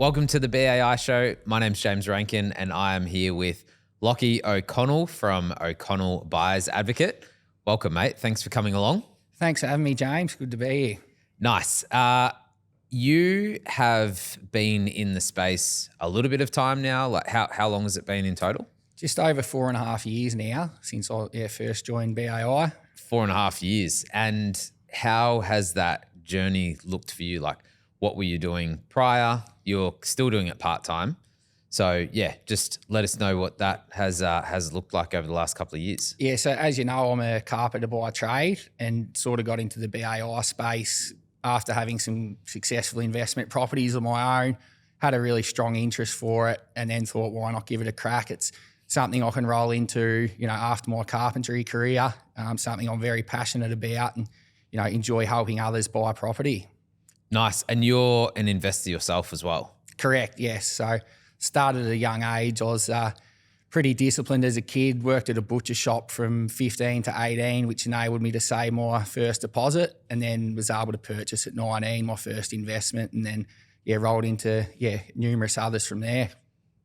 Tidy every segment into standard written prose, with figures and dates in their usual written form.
Welcome to the BAI show. My name's James Rankin and I am here with Lachlan O'Connell from O'Connell Buyers Advocate. Welcome, mate. Thanks for coming along. Thanks for having me, James. Good to be here. Nice. You have been in the space a little bit of time now. Like how long has it been in total? Just over 4.5 years now since I first joined BAI. 4.5 years. And how has that journey looked for you? Like what were you doing prior? You're still doing it part-time. So yeah, just let us know what that has looked like over the last couple of years. Yeah, so as you know, I'm a carpenter by trade and sort of got into the BAI space after having some successful investment properties of my own, had a really strong interest for it and then thought, why not give it a crack? It's something I can roll into, after my carpentry career, something I'm very passionate about and, enjoy helping others buy property. Nice. And you're an investor yourself as well? Correct, yes. So started at a young age. I was pretty disciplined as a kid, worked at a butcher shop from 15 to 18, which enabled me to save my first deposit and then was able to purchase at 19, my first investment, and then, rolled into, numerous others from there.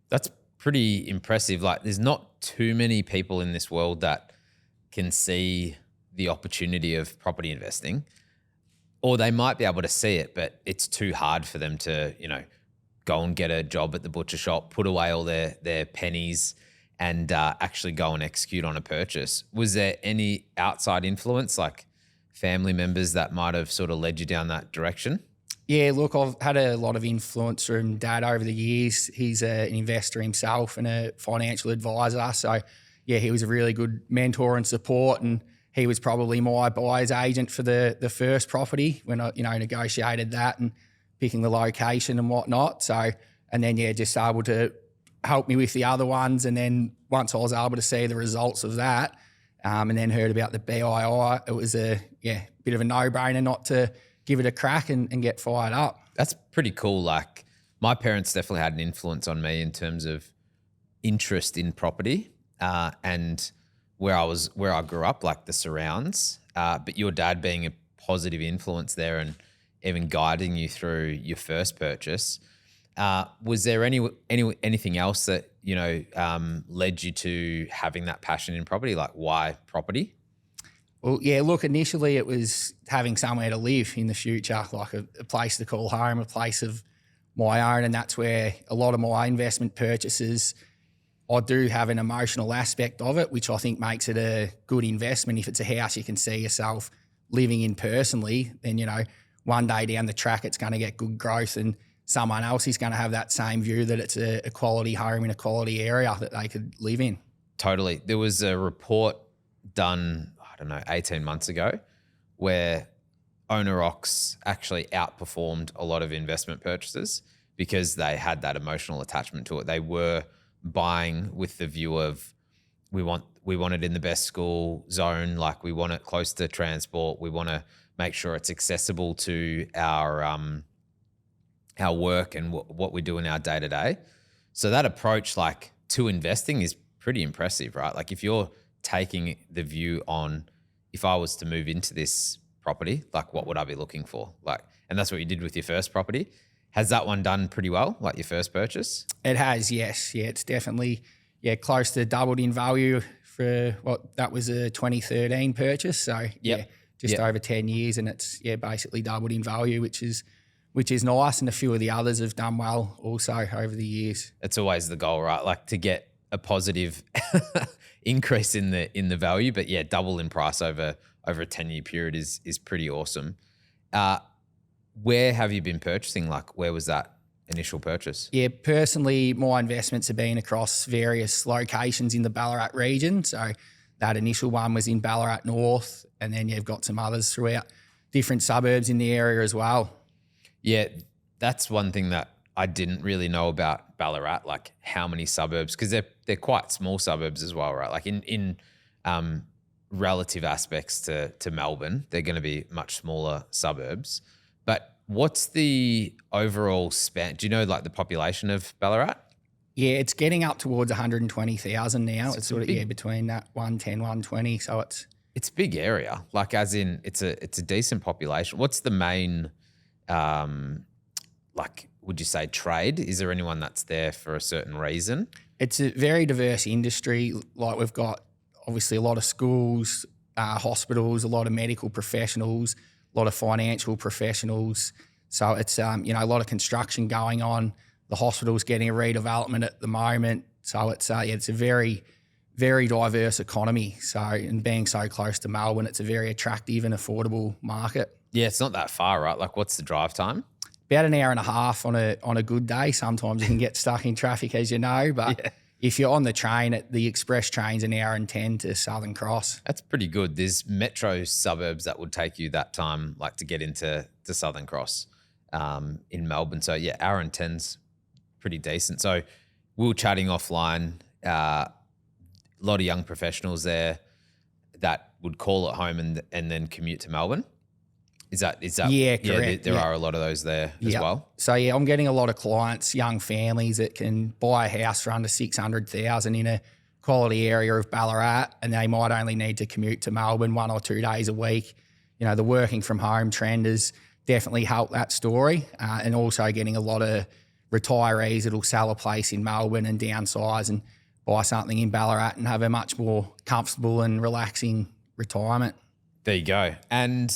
That's pretty impressive. Like there's not too many people in this world that can see the opportunity of property investing. Or they might be able to see it, but it's too hard for them to, go and get a job at the butcher shop, put away all their pennies and actually go and execute on a purchase. Was there any outside influence, like family members that might have sort of led you down that direction? Yeah, look, I've had a lot of influence from Dad over the years. He's an investor himself and a financial advisor. So, he was a really good mentor and support, and he was probably my buyer's agent for the first property when I, negotiated that and picking the location and whatnot. So, and then, just able to help me with the other ones. And then once I was able to see the results of that and then heard about the BII, it was a bit of a no-brainer not to give it a crack and get fired up. That's pretty cool. Like my parents definitely had an influence on me in terms of interest in property and where I grew up, like the surrounds, but your dad being a positive influence there and even guiding you through your first purchase. Was there anything else that, led you to having that passion in property? Like why property? Well, yeah, look, initially it was having somewhere to live in the future, like a place to call home, a place of my own. And that's where a lot of my investment purchases, I do have an emotional aspect of it, which I think makes it a good investment. If it's a house you can see yourself living in personally, then, one day down the track it's going to get good growth and someone else is going to have that same view that it's a quality home in a quality area that they could live in. Totally. There was a report done, 18 months ago where owner occs actually outperformed a lot of investment purchases because they had that emotional attachment to it. They were buying with the view of we want it in the best school zone, like we want it close to transport, we want to make sure it's accessible to our work and what we do in our day-to-day. So that approach like to investing is pretty impressive, right? Like if you're taking the view on if I was to move into this property, like what would I be looking for? Like, and that's what you did with your first property. Has that one done pretty well, like your first purchase? It has, yes. Yeah, it's definitely close to doubled in value for that was a 2013 purchase. So over 10 years and it's basically doubled in value, which is nice. And a few of the others have done well also over the years. It's always the goal, right? Like to get a positive increase in the value, but double in price over a 10-year period is pretty awesome. Where have you been purchasing? Like where was that initial purchase? Yeah, personally, my investments have been across various locations in the Ballarat region. So that initial one was in Ballarat North, and then you've got some others throughout different suburbs in the area as well. Yeah, that's one thing that I didn't really know about Ballarat, like how many suburbs, because they're quite small suburbs as well, right? Like in relative aspects to Melbourne, they're going to be much smaller suburbs. But what's the overall span? Do you know like the population of Ballarat? Yeah, it's getting up towards 120,000 now. It's sort of between that 110, 120. So it's a big area. Like as in it's a decent population. What's the main would you say, trade? Is there anyone that's there for a certain reason? It's a very diverse industry. Like we've got obviously a lot of schools, hospitals, a lot of medical professionals, a lot of financial professionals. So it's a lot of construction going on. The hospital's getting a redevelopment at the moment. So it's a very, very diverse economy. So, and being so close to Melbourne, it's a very attractive and affordable market. Yeah, it's not that far, right? Like, what's the drive time? About an hour and a half on a good day. Sometimes you can get stuck in traffic, as you know, but if you're on the train, the express train's an hour and 10 to Southern Cross. That's pretty good. There's metro suburbs that would take you that time, like to get into Southern Cross in Melbourne. So yeah, hour and 10's pretty decent. So we were chatting offline. A lot of young professionals there that would call it home and then commute to Melbourne. Is that yeah, correct. There are a lot of those there as well. So yeah, I'm getting a lot of clients, young families that can buy a house for under 600,000 in a quality area of Ballarat, and they might only need to commute to Melbourne 1 or 2 days a week. The working from home trend has definitely helped that story, and also getting a lot of retirees that'll sell a place in Melbourne and downsize and buy something in Ballarat and have a much more comfortable and relaxing retirement. There you go. And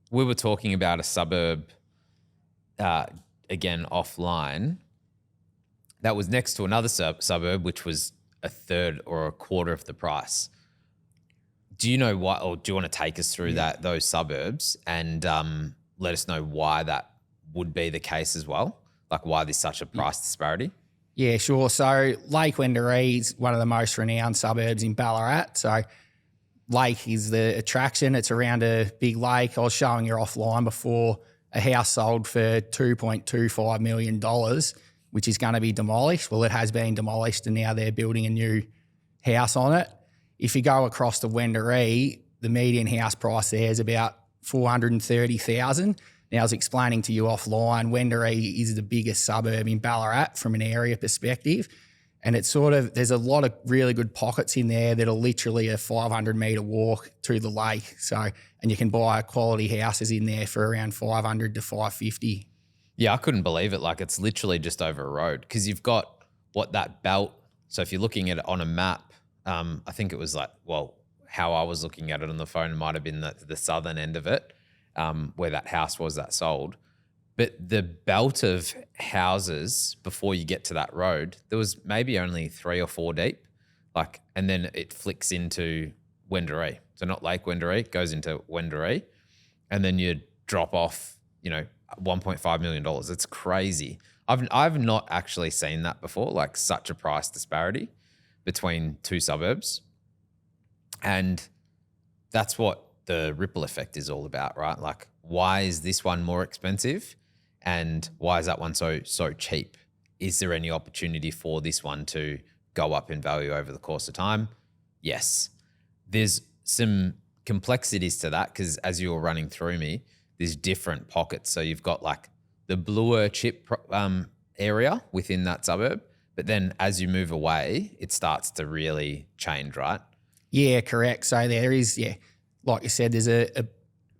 we were talking about a suburb, again, offline, that was next to another suburb, which was a third or a quarter of the price. Do you know why, or do you want to take us through those suburbs and let us know why that would be the case as well? Like why there's such a price disparity? Yeah, sure. So Lake Wendouree is one of the most renowned suburbs in Ballarat. So lake is the attraction. It's around a big lake. I was showing you offline before, a house sold for $2.25 million, which is going to be demolished. Well, it has been demolished and now they're building a new house on it. If you go across to Wendouree, the median house price there is about $430,000. Now, I was explaining to you offline, Wendouree is the biggest suburb in Ballarat from an area perspective. And it's there's a lot of really good pockets in there that are literally a 500-metre walk to the lake. So, and you can buy quality houses in there for around 500 to 550. Yeah, I couldn't believe it. Like it's literally just over a road because you've got that belt. So if you're looking at it on a map, I think it was how I was looking at it on the phone, it might have been the southern end of it. Where that house was that sold. But the belt of houses before you get to that road, there was maybe only 3 or 4 deep, and then it flicks into Wendouree. So not Lake Wendouree, it goes into Wendouree, and then you drop off, $1.5 million. It's crazy. I've not actually seen that before, like such a price disparity between two suburbs. And that's what the ripple effect is all about, right? Like, why is this one more expensive and why is that one so cheap? Is there any opportunity for this one to go up in value over the course of time? Yes. There's some complexities to that because as you were running through me, there's different pockets. So you've got like the bluer chip area within that suburb, but then as you move away, it starts to really change, right? Yeah, correct. So there is, like you said, there's a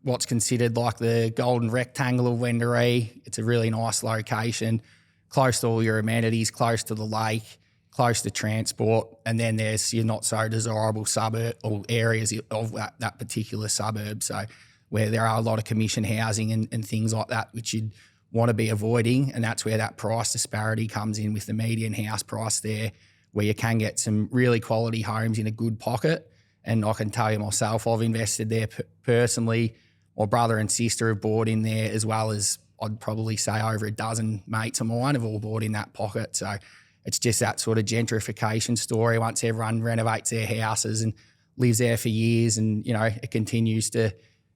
what's considered like the golden rectangle of Wendouree. It's a really nice location, close to all your amenities, close to the lake, close to transport, and then there's your not so desirable suburb or areas of that particular suburb. So where there are a lot of commission housing and things like that, which you'd want to be avoiding, and that's where that price disparity comes in with the median house price there, where you can get some really quality homes in a good pocket. And I can tell you myself, I've invested there personally. My brother and sister have bought in there, as well as I'd probably say over a dozen mates of mine have all bought in that pocket. So it's just that sort of gentrification story. Once everyone renovates their houses and lives there for years, and it continues to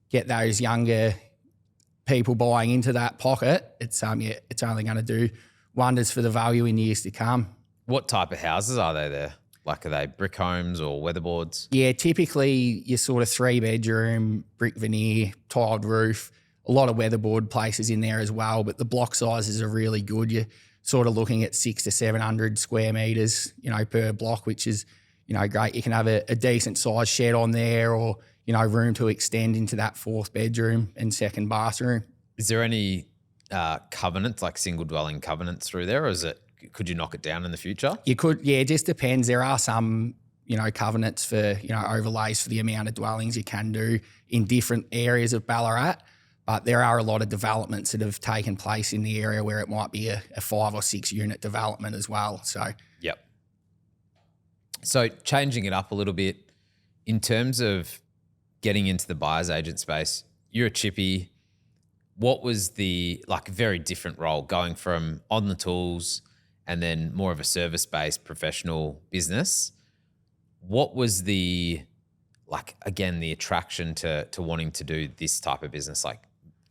get those younger people buying into that pocket, it's only going to do wonders for the value in years to come. What type of houses are they there? Like, are they brick homes or weatherboards? Yeah, typically your sort of 3-bedroom, brick veneer, tiled roof, a lot of weatherboard places in there as well, but the block sizes are really good. You're sort of looking at 600 to 700 square metres, per block, which is, great. You can have a decent sized shed on there, or, room to extend into that 4th bedroom and 2nd bathroom. Is there any covenants, like single dwelling covenants through there, or could you knock it down in the future? You could, yeah, it just depends. There are some, covenants for, overlays for the amount of dwellings you can do in different areas of Ballarat. But there are a lot of developments that have taken place in the area where it might be a 5 or 6 unit development as well. So, yep. So changing it up a little bit in terms of getting into the buyer's agent space, you're a chippy. What was the very different role going from on the tools and then more of a service-based professional business? What was the attraction to wanting to do this type of business?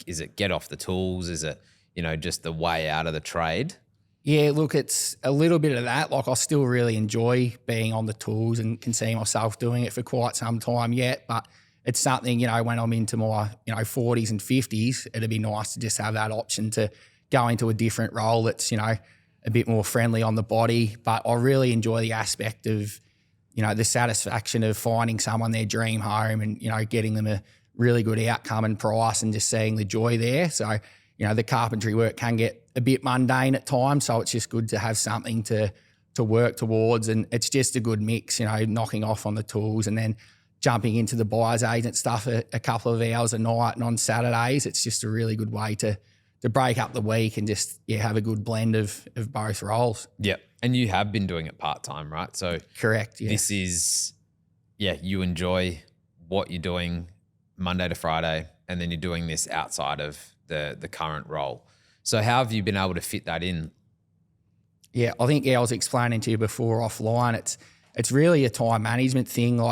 Is it get off the tools? Is it, just the way out of the trade? Yeah, look, it's a little bit of that. I still really enjoy being on the tools and can see myself doing it for quite some time yet. But it's something, when I'm into my, 40s and 50s, it'd be nice to just have that option to go into a different role that's, a bit more friendly on the body. But I really enjoy the aspect of, the satisfaction of finding someone their dream home and, getting them a really good outcome and price and just seeing the joy there. So, the carpentry work can get a bit mundane at times. So it's just good to have something to work towards. And it's just a good mix, knocking off on the tools and then jumping into the buyer's agent stuff a couple of hours a night and on Saturdays. It's just a really good way to break up the week and just have a good blend of both roles. Yeah. And you have been doing it part-time, right? So correct. Yeah. This is, you enjoy what you're doing Monday to Friday, and then you're doing this outside of the current role. So how have you been able to fit that in? Yeah, I think, I was explaining to you before offline, it's really a time management thing.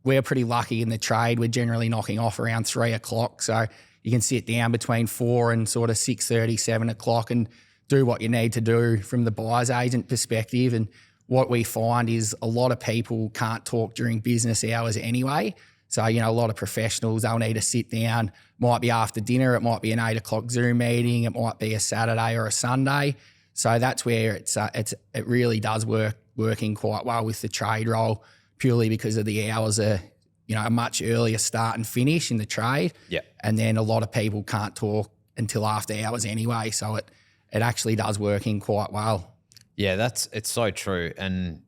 We're pretty lucky in the trade. We're generally knocking off around 3 o'clock. So you can sit down between 4 and sort of 6:30, 7 o'clock and do what you need to do from the buyer's agent perspective. And what we find is a lot of people can't talk during business hours anyway. So, a lot of professionals, they'll need to sit down, might be after dinner, it might be an 8 o'clock Zoom meeting, it might be a Saturday or a Sunday. So that's where it really does working quite well with the trade role, purely because of the hours are, a much earlier start and finish in the trade. Yeah. And then a lot of people can't talk until after hours anyway. So it actually does working quite well. Yeah, it's so true. And,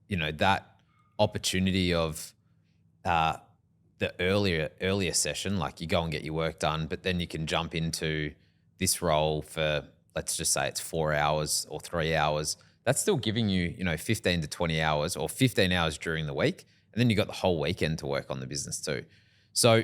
that opportunity of the earlier session, you go and get your work done, but then you can jump into this role for, let's just say it's 4 hours or 3 hours. That's still giving you, 15 to 20 hours or 15 hours during the week. And then you got the whole weekend to work on the business too. So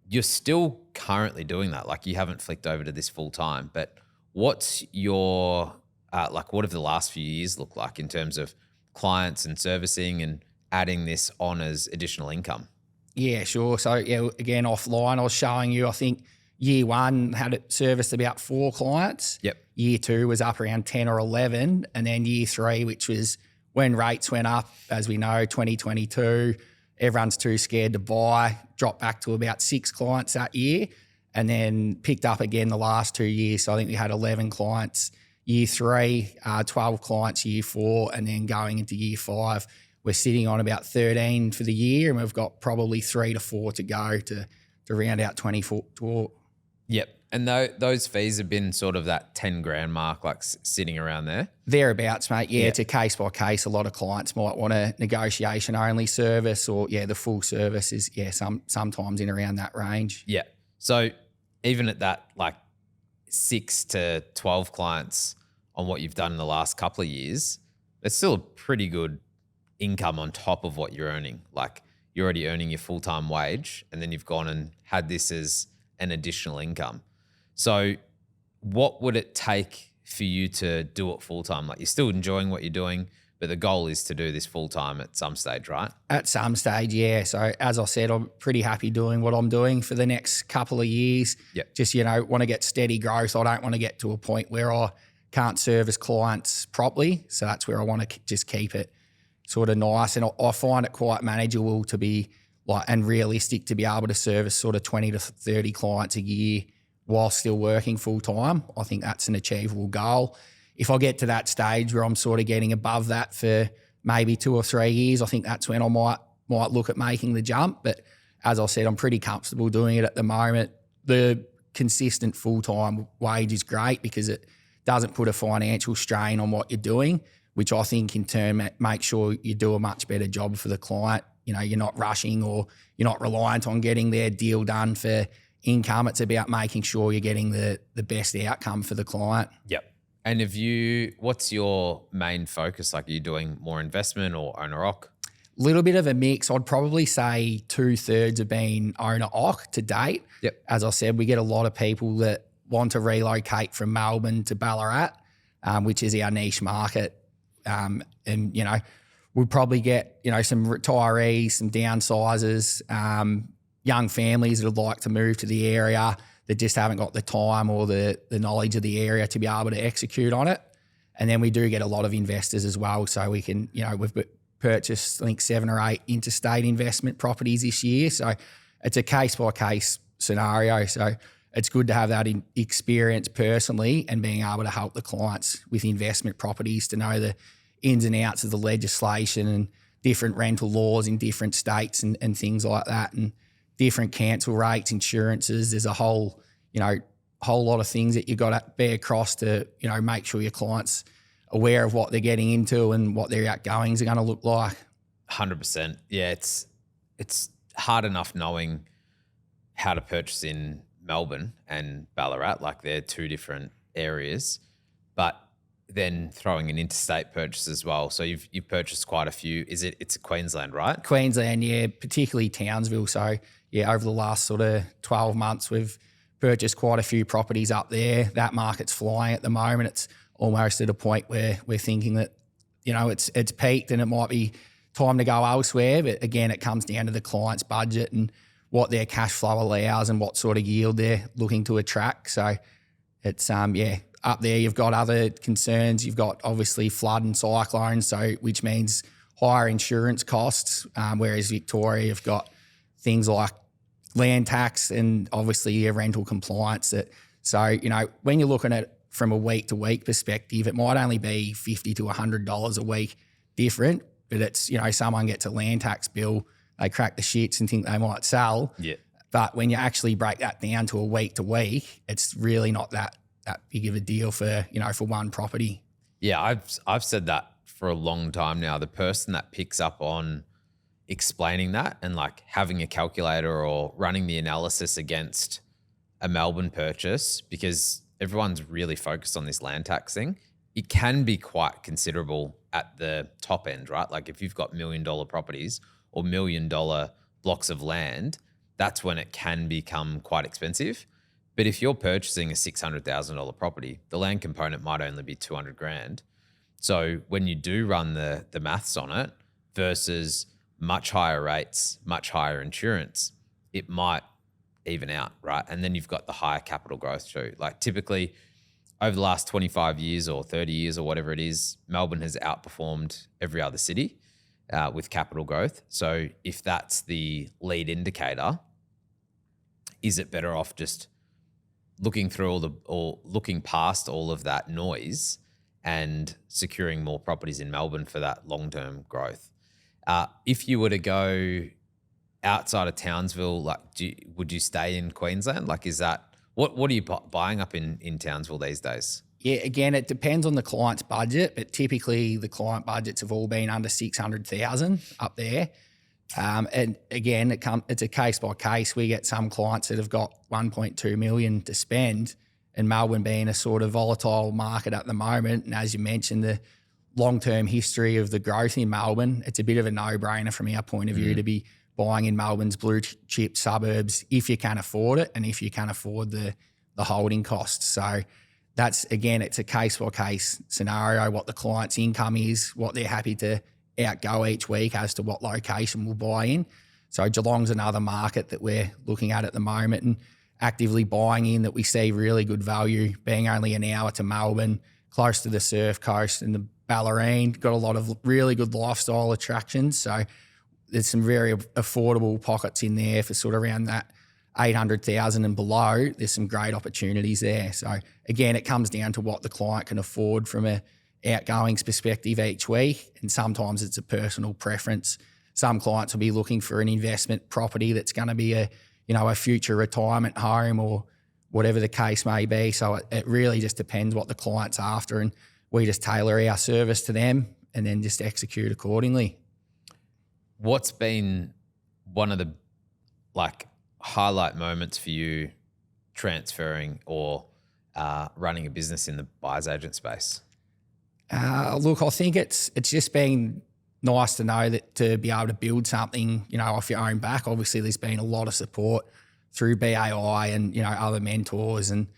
you're still currently doing that. You haven't flicked over to this full time, but what's your, what have the last few years looked like in terms of clients and servicing and adding this on as additional income? Yeah, sure. So, again, offline, I was showing you, I think year 1 had it serviced about 4 clients. Yep. Year 2 was up around 10 or 11. And then year 3, which was when rates went up, as we know, 2022, everyone's too scared to buy, dropped back to about 6 clients that year and then picked up again the last 2 years. So I think we had 11 clients year 3, 12 clients year 4, and then going into year 5, we're sitting on about 13 for the year, and we've got probably 3 to 4 to go to round out 24. Yep. And those fees have been sort of that 10 grand mark, sitting around there? Thereabouts, mate. Yeah, it's a case by case. A lot of clients might want a negotiation only service, or the full service is sometimes in around that range. Yeah. So even at that 6 to 12 clients on what you've done in the last couple of years, it's still a pretty good income on top of what you're earning. You're already earning your full-time wage, and then you've gone and had this as an additional income. So what would it take for you to do it full-time? You're still enjoying what you're doing, but the goal is to do this full-time at some stage, right? At some stage, yeah. So as I said, I'm pretty happy doing what I'm doing for the next couple of years. Yep. Just, want to get steady growth. I don't want to get to a point where I can't service clients properly. So that's where I want to just keep it sort of nice. And I find it quite manageable to be and realistic to be able to service sort of 20 to 30 clients a year while still working full time. I think that's an achievable goal. If I get to that stage where I'm sort of getting above that for maybe 2 or 3 years, I think that's when I might look at making the jump. But as I said, I'm pretty comfortable doing it at the moment. The consistent full-time wage is great because it doesn't put a financial strain on what you're doing, which I think in turn makes sure you do a much better job for the client. You know, you're not rushing or you're not reliant on getting their deal done for income. It's about making sure you're getting the best outcome for the client. Yep. And what's your main focus? Like, are you doing more investment or owner-occ? Little bit of a mix. I'd probably say 2/3 have been owner-occ to date. Yep. As I said, we get a lot of people that want to relocate from Melbourne to Ballarat, which is our niche market. And, you know, we'll probably get, you know, some retirees, some downsizers, young families that would like to move to the area that just haven't got the time or the knowledge of the area to be able to execute on it. And then we do get a lot of investors as well. So we can, you know, we've purchased, I think, 7 or 8 interstate investment properties this year. So it's a case-by-case scenario. So it's good to have that experience personally and being able to help the clients with investment properties to know the ins and outs of the legislation and different rental laws in different states and things like that, and different cancel rates, insurances. There's a whole lot of things that you've got to bear across to, you know, make sure your clients aware of what they're getting into and what their outgoings are going to look like. 100%. Yeah, it's hard enough knowing how to purchase in Melbourne and Ballarat. Like, they're two different areas, but then throwing an interstate purchase as well. So you've purchased quite a few. It's Queensland, right? Queensland, yeah, particularly Townsville. So yeah, over the last sort of 12 months, we've purchased quite a few properties up there. That market's flying at the moment. It's almost at a point where we're thinking that, you know, it's peaked and it might be time to go elsewhere. But again, it comes down to the client's budget and what their cash flow allows and what sort of yield they're looking to attract. So it's, up there you've got other concerns. You've got obviously flood and cyclones, so which means higher insurance costs, whereas Victoria, you've got things like land tax and obviously your rental compliance. So, you know, when you're looking at it from a week-to-week perspective, it might only be $50 to $100 a week different, but it's, you know, someone gets a land tax bill, they crack the shits and think they might sell. Yeah. But when you actually break that down to a week-to-week, it's really not that big of a deal for, you know, for one property. Yeah, I've said that for a long time now. The person that picks up on explaining that and like having a calculator or running the analysis against a Melbourne purchase, because everyone's really focused on this land tax thing, it can be quite considerable at the top end, right? Like if you've got $1 million properties or $1 million blocks of land, that's when it can become quite expensive. But if you're purchasing a $600,000 property, the land component might only be $200,000. So when you do run the maths on it versus much higher rates, much higher insurance, it might even out, right? And then you've got the higher capital growth too. Like typically over the last 25 years or 30 years or whatever it is, Melbourne has outperformed every other city with capital growth. So if that's the lead indicator, is it better off just looking through looking past all of that noise and securing more properties in Melbourne for that long-term growth? If you were to go outside of Townsville, like would you stay in Queensland? Like, is that what are you buying up in Townsville these days? Yeah, again, it depends on the client's budget, but typically the client budgets have all been under 600,000 up there. And again, it's a case by case. We get some clients that have got 1.2 million to spend, and Melbourne being a sort of volatile market at the moment. And as you mentioned, the long-term history of the growth in Melbourne, it's a bit of a no-brainer from our point of view to be buying in Melbourne's blue chip suburbs if you can afford it and if you can afford the holding costs. So that's, again, it's a case by case scenario, what the client's income is, what they're happy to outgo each week as to what location we'll buy in. So Geelong's another market that we're looking at the moment and actively buying in, that we see really good value, being only an hour to Melbourne, close to the surf coast and the Ballerine, got a lot of really good lifestyle attractions. So there's some very affordable pockets in there for sort of around that 800,000 and below. There's some great opportunities there. So again, it comes down to what the client can afford from a outgoings perspective each week, and sometimes it's a personal preference. Some clients will be looking for an investment property that's going to be a future retirement home or whatever the case may be. So it really just depends what the client's after, and we just tailor our service to them and then just execute accordingly. What's been one of the highlight moments for you transferring or running a business in the buyer's agent space? Look, I think it's just been nice to know that to be able to build something, off your own back. Obviously, there's been a lot of support through BAI and, other mentors and,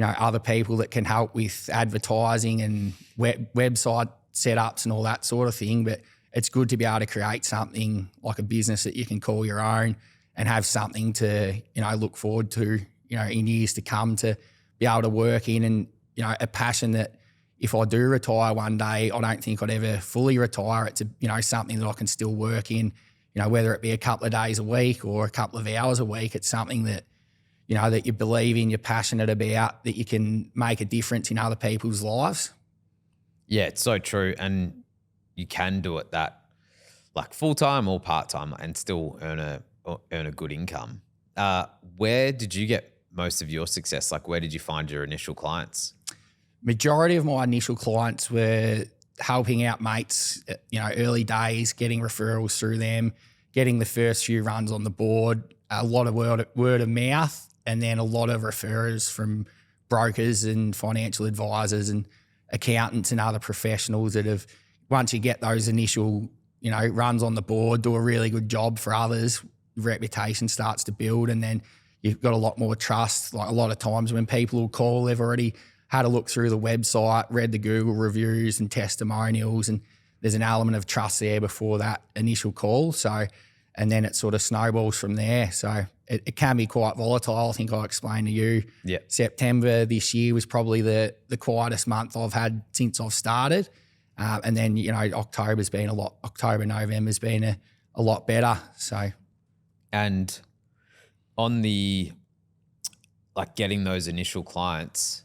other people that can help with advertising and website setups and all that sort of thing. But it's good to be able to create something like a business that you can call your own and have something to, look forward to, in years to come, to be able to work in, and, a passion that if I do retire one day, I don't think I'd ever fully retire. It's something that I can still work in, whether it be a couple of days a week or a couple of hours a week. It's something that, that you believe in, you're passionate about, that you can make a difference in other people's lives. Yeah, it's so true. And you can do it that full-time or part-time and still earn a good income. Where did you get most of your success? Where did you find your initial clients? Majority of my initial clients were helping out mates, early days, getting referrals through them, getting the first few runs on the board, a lot of word of mouth, and then a lot of referrers from brokers and financial advisors and accountants and other professionals that have, once you get those initial, runs on the board, do a really good job for others, reputation starts to build, and then you've got a lot more trust. A lot of times when people will call, they've already had a look through the website, read the Google reviews and testimonials, and there's an element of trust there before that initial call. So, and then it sort of snowballs from there. So it can be quite volatile. I think I explained to you. Yeah. September this year was probably the quietest month I've had since I've started. And then, October's been November's been a lot better. So, and on the getting those initial clients,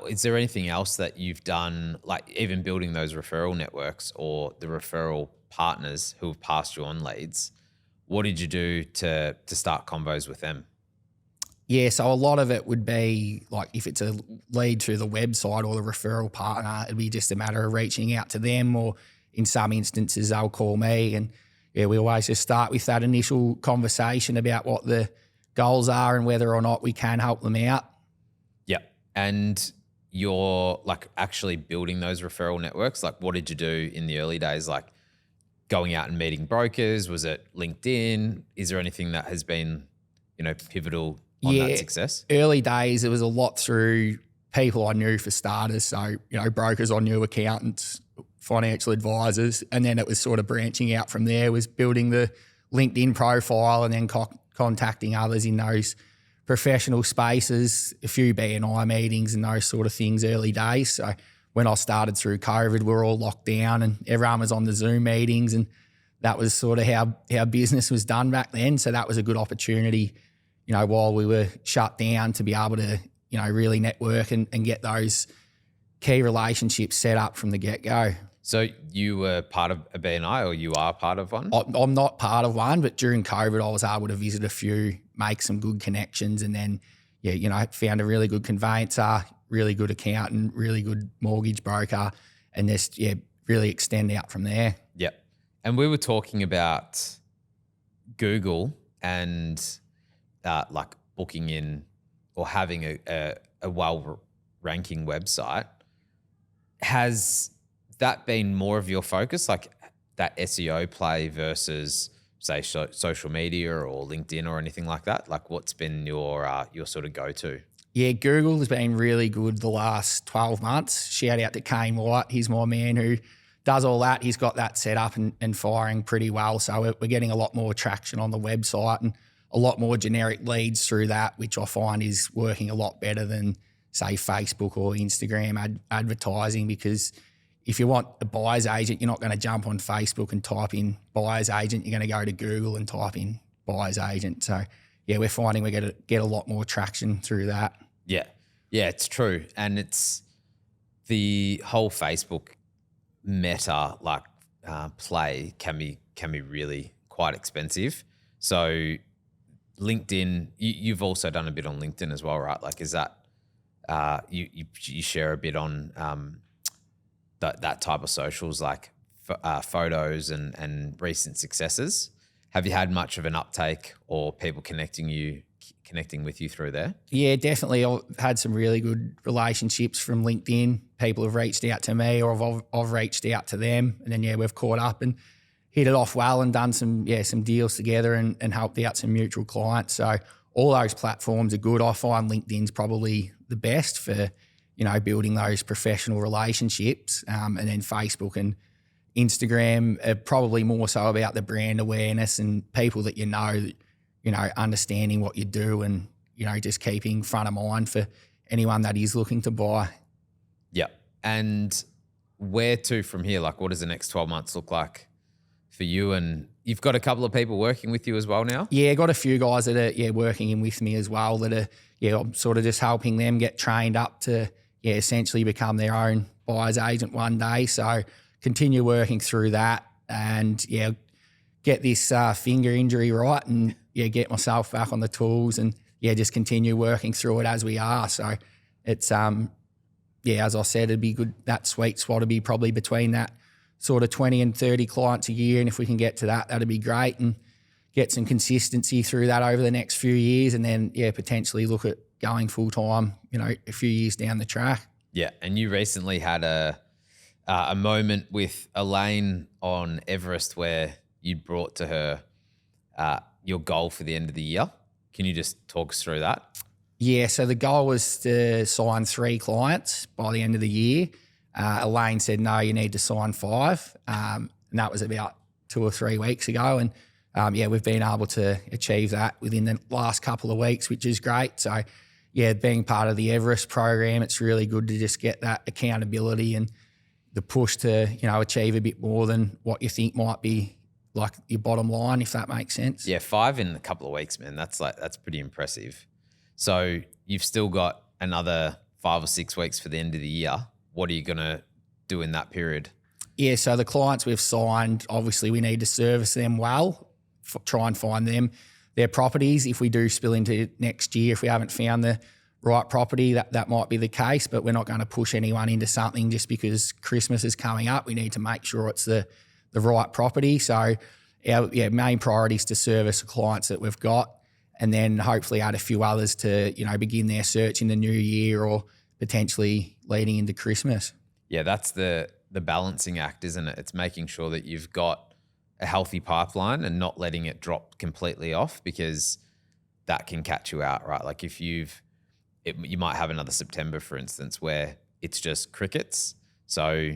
is there anything else that you've done, even building those referral networks or the referral partners who have passed you on leads? What did you do to start combos with them? Yeah, so a lot of it would be if it's a lead through the website or the referral partner, it'd be just a matter of reaching out to them, or in some instances they'll call me. And yeah, we always just start with that initial conversation about what the goals are and whether or not we can help them out. Yeah. And you're actually building those referral networks. What did you do in the early days? Going out and meeting brokers? Was it LinkedIn? Is there anything that has been, pivotal on that success? Early days, it was a lot through people I knew for starters. So, brokers I knew, accountants, financial advisors. And then it was sort of branching out from there, was building the LinkedIn profile and then contacting others in those professional spaces, a few BNI meetings and those sort of things early days. So when I started through COVID, we were all locked down and everyone was on the Zoom meetings, and that was sort of how business was done back then. So that was a good opportunity, while we were shut down, to be able to, really network and get those key relationships set up from the get-go. So you were part of a BNI, or you are part of one? I'm not part of one, but during COVID, I was able to visit a few, make some good connections, and then, found a really good conveyancer, really good accountant, really good mortgage broker, and just, really extend out from there. Yeah. And we were talking about Google and booking in or having a well-ranking website. Has that been more of your focus, that SEO play versus, say, social media or LinkedIn or anything like that? What's been your sort of go-to? Yeah, Google has been really good the last 12 months. Shout out to Kane White. He's my man who does all that. He's got that set up and firing pretty well. So we're getting a lot more traction on the website and a lot more generic leads through that, which I find is working a lot better than, say, Facebook or Instagram advertising, because if you want a buyer's agent, you're not going to jump on Facebook and type in buyer's agent. You're going to go to Google and type in buyer's agent. So, yeah, we're finding we get a lot more traction through that. Yeah. Yeah, it's true. And it's the whole Facebook meta play can be really quite expensive. So LinkedIn, you've also done a bit on LinkedIn as well, right? Like, is that you share a bit on that type of socials, like photos and recent successes? Have you had much of an uptake or people connecting with you through there? Yeah, definitely. I've had some really good relationships from LinkedIn. People have reached out to me, or I've reached out to them, and then we've caught up and hit it off well and done some deals together and helped out some mutual clients. So all those platforms are good. I find LinkedIn's probably the best for building those professional relationships, and then Facebook and Instagram are probably more so about the brand awareness and people that understanding what you do and just keeping front of mind for anyone that is looking to buy. Yeah. And where to from here? Like, what does the next 12 months look like for you? And you've got a couple of people working with you as well now? Yeah, got a few guys that are working in with me as well that are I'm sort of just helping them get trained up to essentially become their own buyer's agent one day. So continue working through that and get this finger injury right and get myself back on the tools and just continue working through it as we are. So it's as I said, it'd be good. That sweet spot would be probably between that sort of 20 and 30 clients a year. And if we can get to that, that'd be great and get some consistency through that over the next few years. And then, potentially look at going full time, a few years down the track. Yeah. And you recently had a moment with Elaine on Everest where you brought to her your goal for the end of the year. Can you just talk us through that? Yeah, so the goal was to sign 3 clients by the end of the year. Elaine said, no, you need to sign 5. And that was about 2 or 3 weeks ago. And we've been able to achieve that within the last couple of weeks, which is great. So being part of the Everest program, it's really good to just get that accountability and the push to, achieve a bit more than what you think might be like your bottom line, if that makes sense. Yeah, 5 in a couple of weeks, man. That's pretty impressive. So you've still got another 5 or 6 weeks for the end of the year. What are you going to do in that period? Yeah, so the clients we've signed, obviously we need to service them well, try and find them their properties. If we do spill into next year, if we haven't found the right property, that might be the case, but we're not going to push anyone into something just because Christmas is coming up. We need to make sure it's the right property. So our main priority is to service the clients that we've got and then hopefully add a few others to, begin their search in the new year or potentially leading into Christmas. Yeah, that's the balancing act, isn't it? It's making sure that you've got a healthy pipeline and not letting it drop completely off because that can catch you out, right? Like if you might have another September, for instance, where it's just crickets. So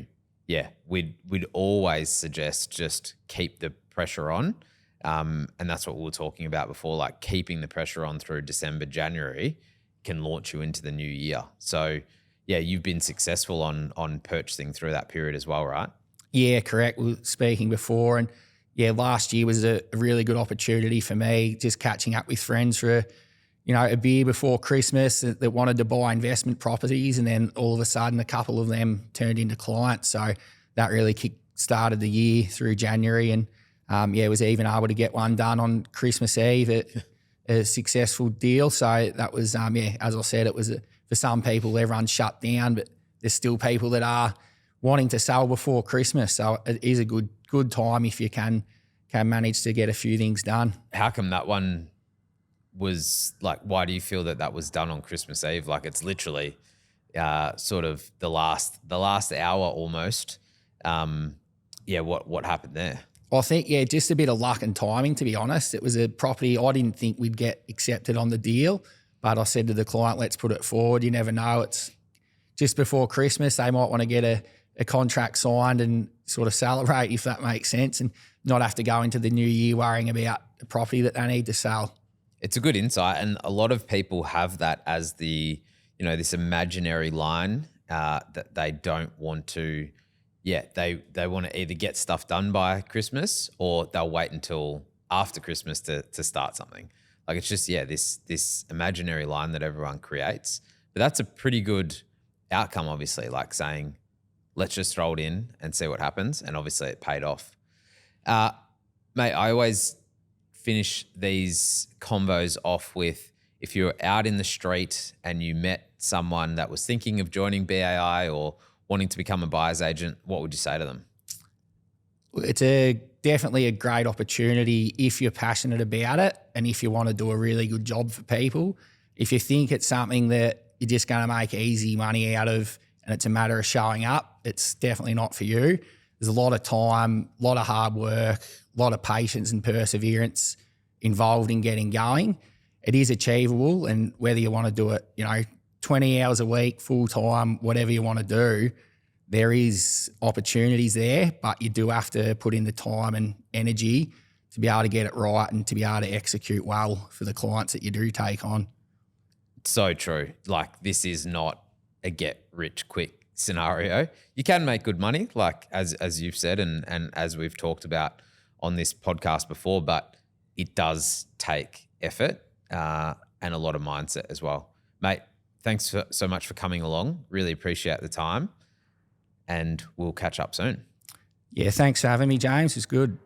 we'd always suggest just keep the pressure on. And that's what we were talking about before, like keeping the pressure on through December, January can launch you into the new year. So you've been successful on purchasing through that period as well, right? Yeah, correct. We were speaking before and last year was a really good opportunity for me, just catching up with friends for a beer before Christmas that wanted to buy investment properties, and then all of a sudden a couple of them turned into clients. So that really started the year through January, and was even able to get one done on Christmas Eve, a successful deal. So that was as I said, it was for some people everyone's shut down, but there's still people that are wanting to sell before Christmas. So it is a good time if you can manage to get a few things done. How come that one was like, why do you feel that was done on Christmas Eve? Like it's literally sort of the last hour almost. What happened there? I think, just a bit of luck and timing, to be honest. It was a property I didn't think we'd get accepted on the deal, but I said to the client, let's put it forward. You never know. It's just before Christmas. They might want to get a contract signed and sort of celebrate, if that makes sense, and not have to go into the new year worrying about a property that they need to sell. It's a good insight, and a lot of people have that as the, this imaginary line that they don't want to. They want to either get stuff done by Christmas or they'll wait until after Christmas to start something. Like it's just this imaginary line that everyone creates. But that's a pretty good outcome, obviously. Like saying, let's just throw it in and see what happens, and obviously it paid off. Mate, I always finish these convos off with, if you're out in the street and you met someone that was thinking of joining BAI or wanting to become a buyer's agent, what would you say to them? It's definitely a great opportunity if you're passionate about it and if you want to do a really good job for people. If you think it's something that you're just going to make easy money out of and it's a matter of showing up, it's definitely not for you. There's a lot of time, a lot of hard work, a lot of patience and perseverance involved in getting going. It is achievable, and whether you want to do it, 20 hours a week, full time, whatever you want to do, there is opportunities there, but you do have to put in the time and energy to be able to get it right and to be able to execute well for the clients that you do take on. So true. Like, this is not a get rich quick scenario. You can make good money, like as you've said and as we've talked about on this podcast before, but it does take effort and a lot of mindset as well. Mate, thanks so much for coming along. Really appreciate the time, and we'll catch up soon. Yeah, thanks for having me, James. It's good.